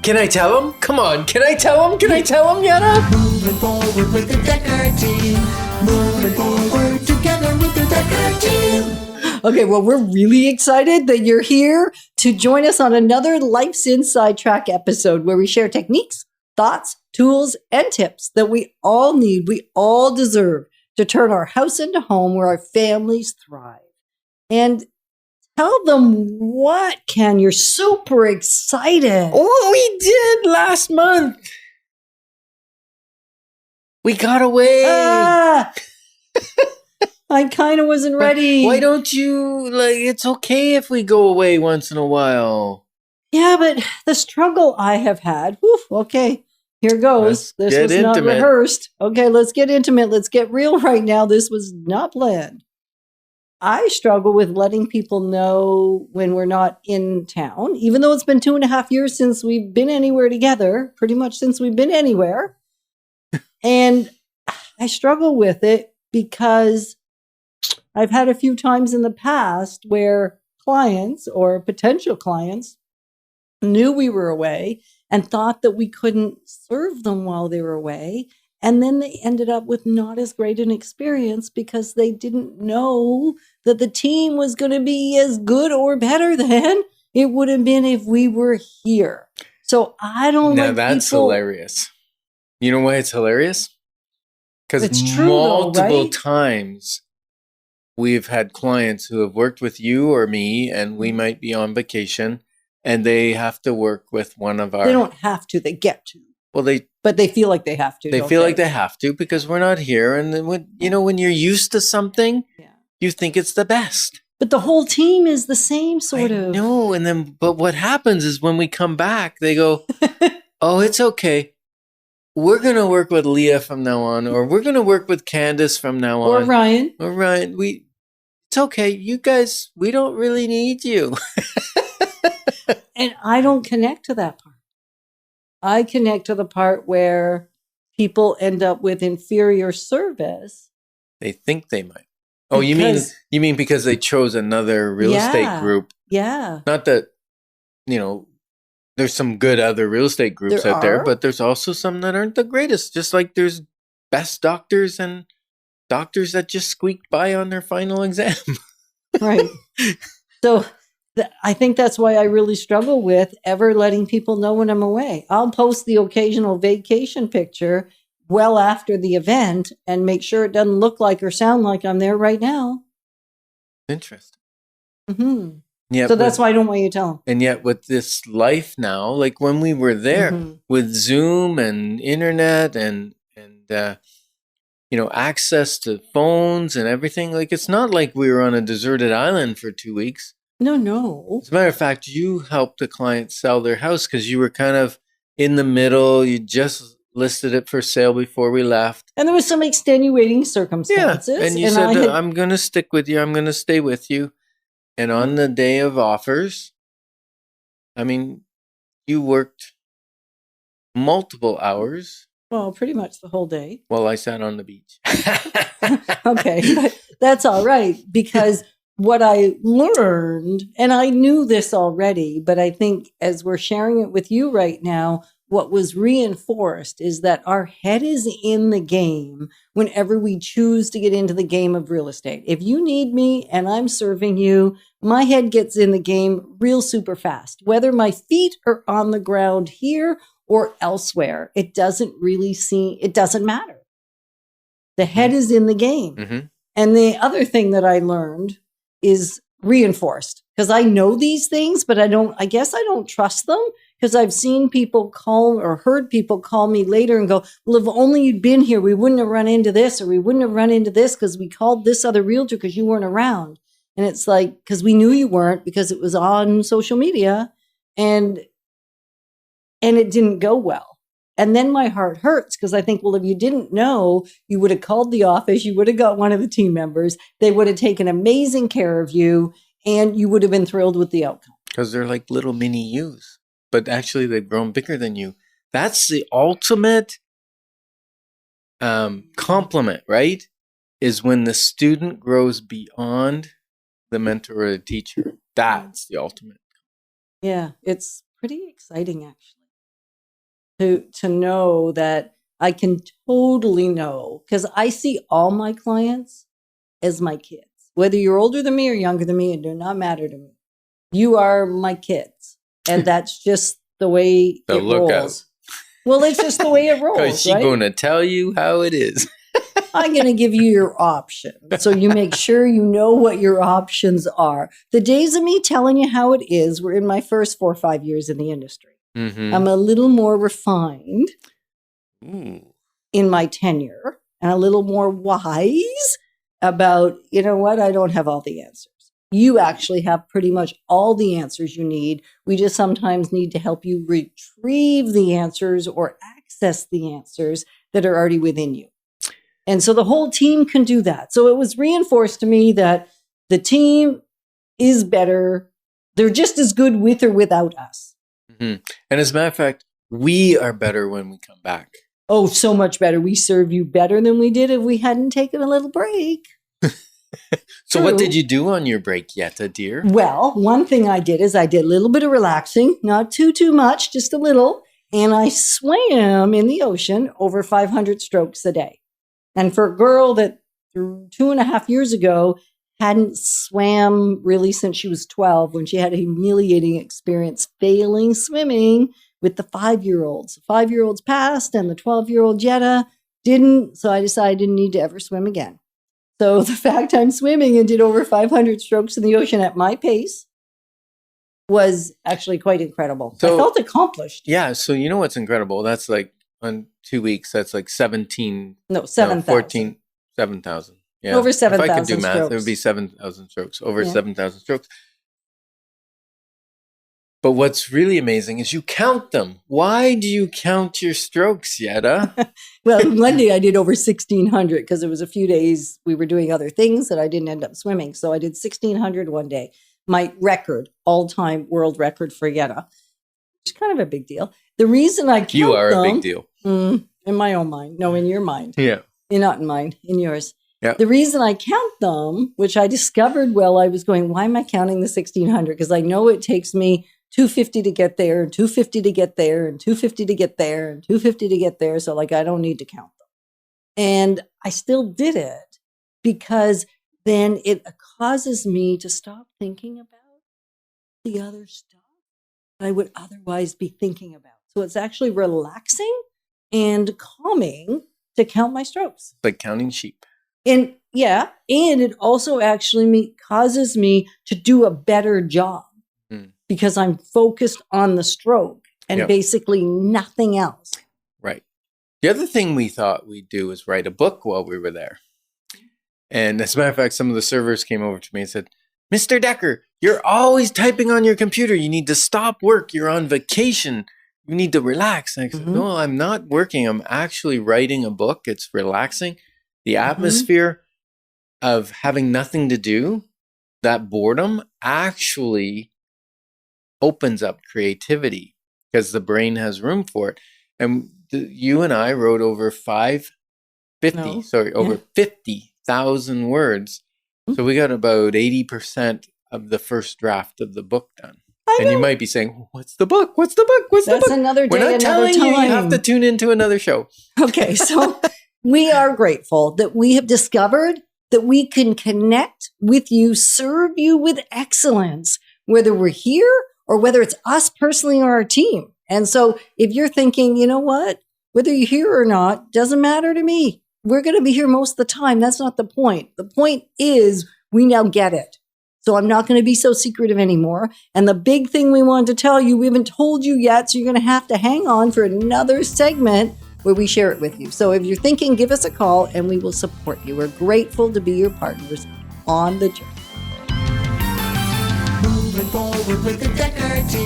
Can I tell him? Come on, can I tell him? Can I tell him, Yana? Moving forward with the Decker team. Moving forward together with the Decker team. Okay, well, we're really excited that you're here to join us on another Life's Inside Track episode where we share techniques, thoughts, tools, and tips that we all need, we all deserve to turn our house into home where our families thrive. And tell them what, Ken. You're super excited. Oh, we did last month. We got away. I kind of wasn't ready. Why don't you, it's okay if we go away once in a while. Yeah, but the struggle I have had. Whew, okay, here goes. This was not rehearsed. Okay, let's get intimate. Let's get real right now. This was not planned. I struggle with letting people know when we're not in town, even though it's been 2.5 years since we've been anywhere together, pretty much since we've been anywhere. And I struggle with it because I've had a few times in the past where clients or potential clients knew we were away and thought that we couldn't serve them while they were away. And then they ended up with not as great an experience because they didn't know that the team was going to be as good or better than it would have been if we were here. So I don't Now like that's people. hilarious. You know why it's hilarious? Because It's true, multiple right? times we've had clients who have worked with you or me, and we might be on vacation, and they have to work with one of our. They don't have to. They get to. Well, But they feel like they have to. they don't feel like they have to because we're not here, and then when you're used to something, Yeah. you think it's the best. But the whole team is the same sort of. No, and then but what happens is when we come back, they go, "Oh, it's okay. We're gonna work with Leah from now on, or we're gonna work with Candace from now Or on, Ryan. or Ryan. It's okay. You guys, we don't really need you." And I don't connect to that part. I connect to the part where people end up with inferior service. They think they might. Oh, you mean because they chose another real estate group? Yeah. Not that, there's some good other real estate groups out there, but there's also some that aren't the greatest. Just like there's best doctors and doctors that just squeaked by on their final exam. Right. So I think that's why I really struggle with ever letting people know when I'm away. I'll post the occasional vacation picture well after the event and make sure it doesn't look like or sound like I'm there right now. Interesting. Mm-hmm. Yeah. So that's why I don't want you to tell them. And yet with this life now, like when we were there with Zoom and internet and access to phones and everything, like it's not like we were on a deserted island for 2 weeks. No. As a matter of fact, you helped a client sell their house because you were kind of in the middle. You just listed it for sale before we left. And there was some extenuating circumstances. Yeah. And you said, I'm going to stick with you. I'm going to stay with you. And on the day of offers, I mean, you worked multiple hours. Well, pretty much the whole day. While I sat on the beach. Okay. But that's all right because what I learned, and I knew this already, but I think as we're sharing it with you right now, what was reinforced is that our head is in the game whenever we choose to get into the game of real estate. If you need me and I'm serving you, my head gets in the game real super fast. Whether my feet are on the ground here or elsewhere, it doesn't matter. The head is in the game. Mm-hmm. And the other thing that I learned is reinforced because I know these things, but I guess I don't trust them because I've seen people call or heard people call me later and go, well, if only you'd been here, we wouldn't have run into this, or we wouldn't have run into this because we called this other realtor because you weren't around. And it's like, because we knew you weren't because it was on social media and it didn't go well. And then my heart hurts because I think, well, if you didn't know, you would have called the office, you would have got one of the team members, they would have taken amazing care of you, and you would have been thrilled with the outcome. Because they're like little mini yous, but actually they've grown bigger than you. That's the ultimate compliment, right? Is when the student grows beyond the mentor or the teacher. That's the ultimate. Yeah, it's pretty exciting, actually. to know that I can totally know, because I see all my clients as my kids. Whether you're older than me or younger than me, it does not matter to me. You are my kids. And that's just the way So it look rolls. Well, it's just the way it rolls. Because she's going to tell you how it is. I'm going to give you your options. So you make sure you know what your options are. The days of me telling you how it is were in my first 4 or 5 years in the industry. Mm-hmm. I'm a little more refined in my tenure and a little more wise about, you know what, I don't have all the answers. You actually have pretty much all the answers you need. We just sometimes need to help you retrieve the answers or access the answers that are already within you. And so the whole team can do that. So it was reinforced to me that the team is better. They're just as good with or without us. Mm-hmm. And as a matter of fact, we are better when we come back. Oh, so much better. We serve you better than we did if we hadn't taken a little break. So what did you do on your break, Yetta, dear? Well, one thing I did is I did a little bit of relaxing, not too much, just a little. And I swam in the ocean over 500 strokes a day. And for a girl that 2.5 years ago hadn't swam really since she was 12, when she had a humiliating experience failing swimming with the 5-year-olds. The 5-year-olds passed and the 12-year-old Jetta didn't. So I decided I didn't need to ever swim again. So the fact I'm swimming and did over 500 strokes in the ocean at my pace was actually quite incredible. So I felt accomplished. Yeah. So you know what's incredible? That's like on 2 weeks, that's like 7,000. 7,000. Yeah. Over 7,000 If I could do math, strokes. it would be 7,000 strokes, over 7,000 strokes. But what's really amazing is you count them. Why do you count your strokes, Yetta? Well, one day I did over 1,600 because it was a few days we were doing other things that I didn't end up swimming. So I did 1,600 one day. My record, all-time world record for Yetta, which is kind of a big deal. The reason I count You are them, a big deal. In my own mind. No, in your mind. Yeah. You're not in mine, in yours. Yeah. The reason I count them, which I discovered while I was going, why am I counting the 1,600? Because I know it takes me 250 to get there, and 250 to get there, and 250 to get there, and 250 to get there. So like, I don't need to count them. And I still did it because then it causes me to stop thinking about the other stuff that I would otherwise be thinking about. So it's actually relaxing and calming to count my strokes. Like counting sheep. And yeah, and it also actually causes me to do a better job because I'm focused on the stroke and basically nothing else. Right. The other thing we thought we'd do is write a book while we were there. And as a matter of fact, some of the servers came over to me and said, Mr. Decker, you're always typing on your computer. You need to stop work. You're on vacation. You need to relax. And I said, no, I'm not working. I'm actually writing a book. It's relaxing. The atmosphere of having nothing to do, that boredom actually opens up creativity because the brain has room for it. And you and I wrote over 50,000 words. So we got about 80% of the first draft of the book done. And you might be saying, what's the book? What's the book? What's the book? That's another day, We're not another telling time. you have to tune into another show. Okay, so we are grateful that we have discovered that we can connect with you, serve you with excellence, whether we're here or whether it's us personally or our team. And so if you're thinking, you know what, whether you're here or not, doesn't matter to me. We're going to be here most of the time. That's not the point. The point is we now get it. So I'm not going to be so secretive anymore. And the big thing we wanted to tell you, we haven't told you yet. So you're going to have to hang on for another segment where we share it with you. So if you're thinking, give us a call and we will support you. We're grateful to be your partners on the journey. Moving forward with the Decker team.